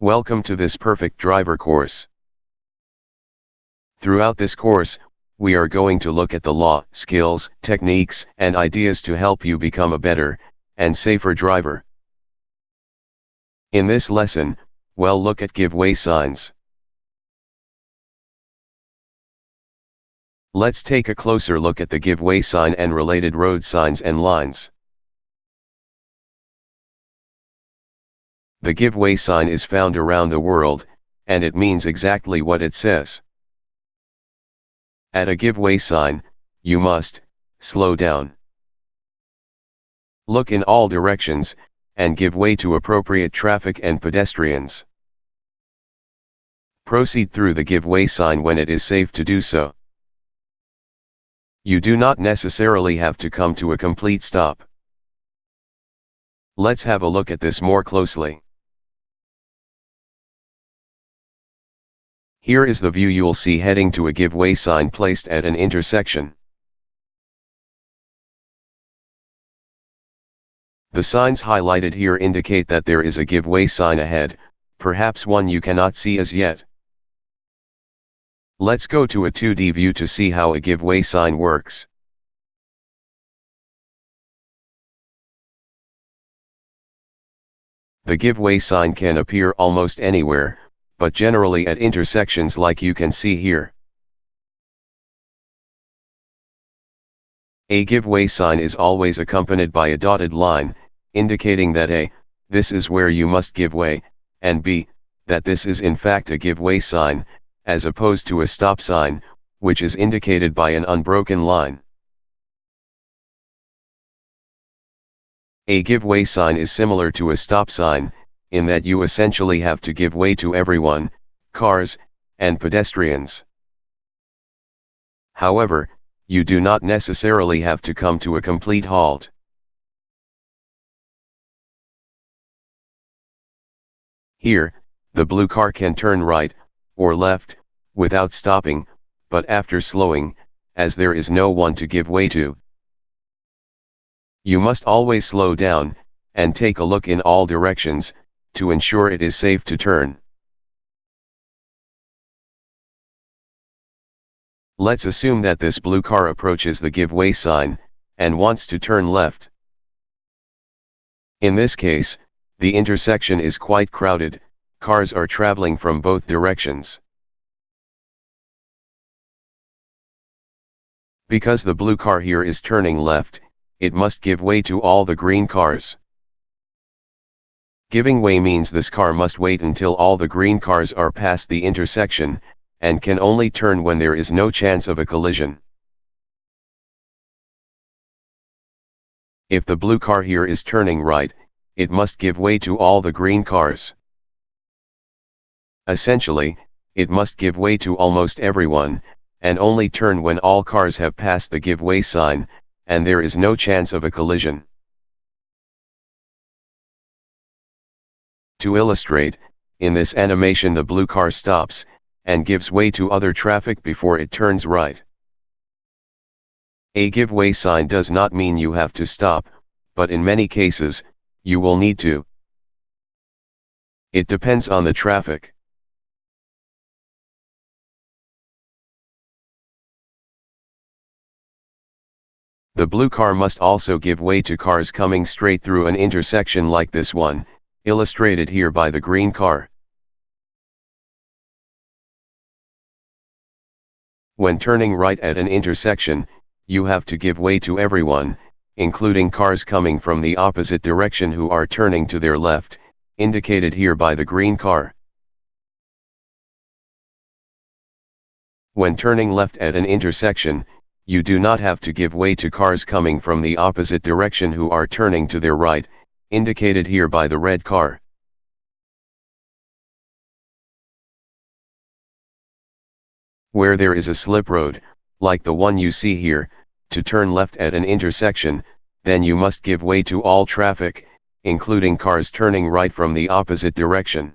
Welcome to this Perfect Driver course. Throughout this course, we are going to look at the law, skills, techniques, and ideas to help you become a better and safer driver. In this lesson, we'll look at give-way signs. Let's take a closer look at the give-way sign and related road signs and lines. The give-way sign is found around the world, and it means exactly what it says. At a give-way sign, you must slow down. Look in all directions, and give way to appropriate traffic and pedestrians. Proceed through the give-way sign when it is safe to do so. You do not necessarily have to come to a complete stop. Let's have a look at this more closely. Here is the view you'll see heading to a give-way sign placed at an intersection. The signs highlighted here indicate that there is a give-way sign ahead, perhaps one you cannot see as yet. Let's go to a 2D view to see how a give-way sign works. The give-way sign can appear almost anywhere, but generally at intersections like you can see here. A give-way sign is always accompanied by a dotted line, indicating that A, this is where you must give way, and B, that this is in fact a give-way sign, as opposed to a stop sign, which is indicated by an unbroken line. A give-way sign is similar to a stop sign, in that you essentially have to give way to everyone, cars, and pedestrians. However, you do not necessarily have to come to a complete halt. Here, the blue car can turn right, or left, without stopping, but after slowing, as there is no one to give way to. You must always slow down, and take a look in all directions, to ensure it is safe to turn. Let's assume that this blue car approaches the give-way sign, and wants to turn left. In this case, the intersection is quite crowded, cars are traveling from both directions. Because the blue car here is turning left, it must give way to all the green cars. Giving way means this car must wait until all the green cars are past the intersection, and can only turn when there is no chance of a collision. If the blue car here is turning right, it must give way to all the green cars. Essentially, it must give way to almost everyone, and only turn when all cars have passed the give-way sign, and there is no chance of a collision. To illustrate, in this animation the blue car stops, and gives way to other traffic before it turns right. A give-way sign does not mean you have to stop, but in many cases, you will need to. It depends on the traffic. The blue car must also give way to cars coming straight through an intersection like this one, illustrated here by the green car. When turning right at an intersection, you have to give way to everyone, including cars coming from the opposite direction who are turning to their left, indicated here by the green car. When turning left at an intersection, you do not have to give way to cars coming from the opposite direction who are turning to their right, indicated here by the red car. Where there is a slip road, like the one you see here, to turn left at an intersection, then you must give way to all traffic, including cars turning right from the opposite direction.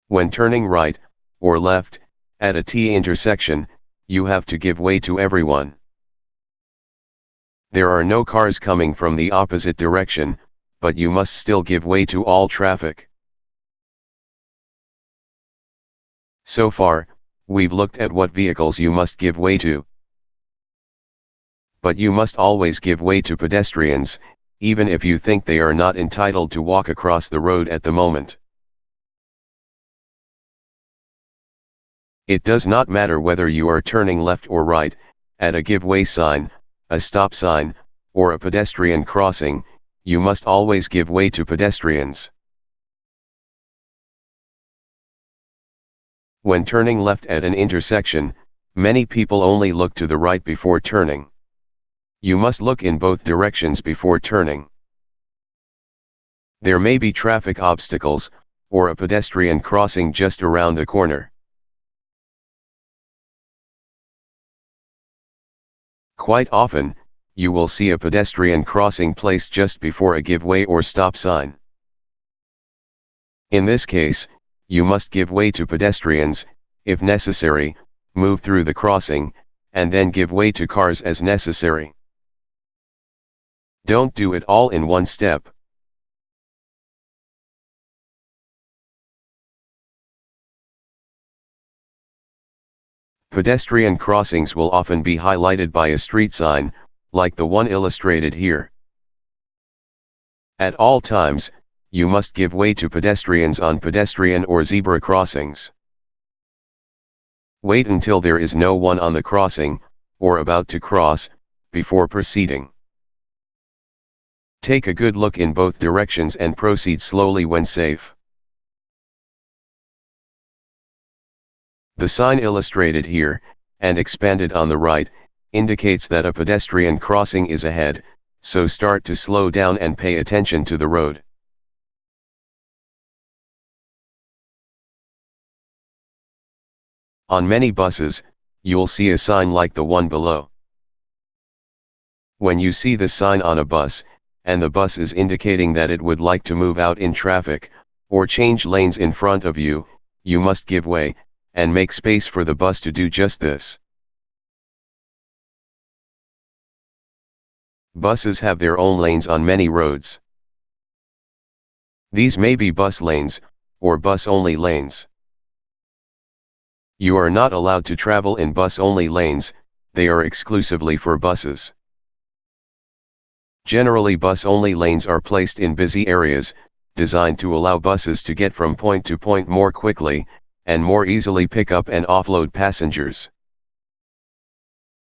When turning right, or left, at a T intersection, you have to give way to everyone. There are no cars coming from the opposite direction, but you must still give way to all traffic. So far, we've looked at what vehicles you must give way to. But you must always give way to pedestrians, even if you think they are not entitled to walk across the road at the moment. It does not matter whether you are turning left or right, at a give way sign, a stop sign, or a pedestrian crossing, you must always give way to pedestrians. When turning left at an intersection, many people only look to the right before turning. You must look in both directions before turning. There may be traffic obstacles, or a pedestrian crossing just around the corner. Quite often, you will see a pedestrian crossing placed just before a give way or stop sign. In this case, you must give way to pedestrians, if necessary, move through the crossing, and then give way to cars as necessary. Don't do it all in one step. Pedestrian crossings will often be highlighted by a street sign, like the one illustrated here. At all times, you must give way to pedestrians on pedestrian or zebra crossings. Wait until there is no one on the crossing, or about to cross, before proceeding. Take a good look in both directions and proceed slowly when safe. The sign illustrated here, and expanded on the right, indicates that a pedestrian crossing is ahead, so start to slow down and pay attention to the road. On many buses, you'll see a sign like the one below. When you see the sign on a bus, and the bus is indicating that it would like to move out in traffic, or change lanes in front of you, you must give way, and make space for the bus to do just this. Buses have their own lanes on many roads. These may be bus lanes, or bus-only lanes. You are not allowed to travel in bus-only lanes, they are exclusively for buses. Generally, bus-only lanes are placed in busy areas, designed to allow buses to get from point to point more quickly, and more easily pick up and offload passengers.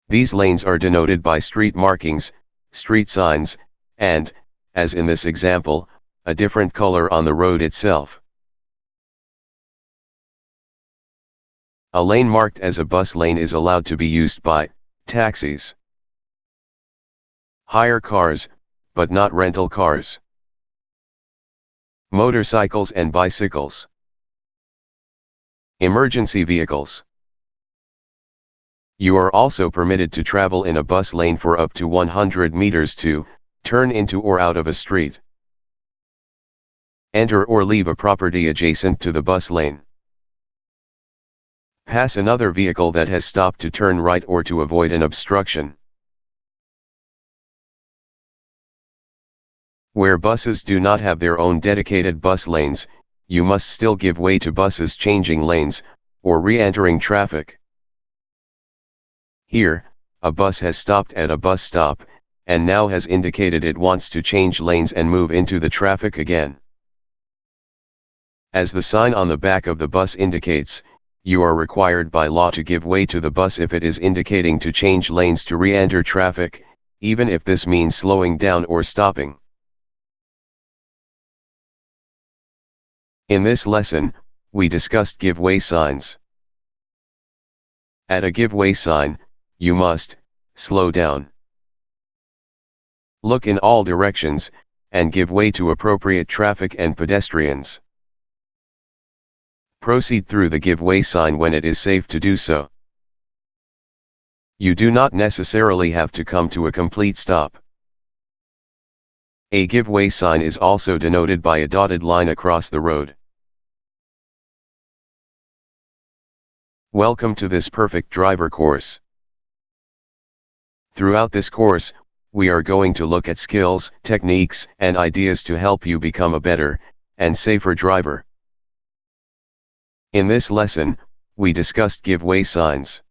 These lanes are denoted by street markings, street signs, and, as in this example, a different color on the road itself. A lane marked as a bus lane is allowed to be used by taxis, hire cars, but not rental cars, motorcycles and bicycles, emergency vehicles. You are also permitted to travel in a bus lane for up to 100 meters to turn into or out of a street, enter or leave a property adjacent to the bus lane, pass another vehicle that has stopped to turn right or to avoid an obstruction. Where buses do not have their own dedicated bus lanes, you must still give way to buses changing lanes, or re-entering traffic. Here, a bus has stopped at a bus stop, and now has indicated it wants to change lanes and move into the traffic again. As the sign on the back of the bus indicates, you are required by law to give way to the bus if it is indicating to change lanes to re-enter traffic, even if this means slowing down or stopping. In this lesson, we discussed give way signs. At a give way sign, you must slow down, look in all directions, and give way to appropriate traffic and pedestrians. Proceed through the give way sign when it is safe to do so. You do not necessarily have to come to a complete stop. A give way sign is also denoted by a dotted line across the road. Welcome to this Perfect Driver course. Throughout this course, we are going to look at skills, techniques, and ideas to help you become a better and safer driver. In this lesson, we discussed give way signs.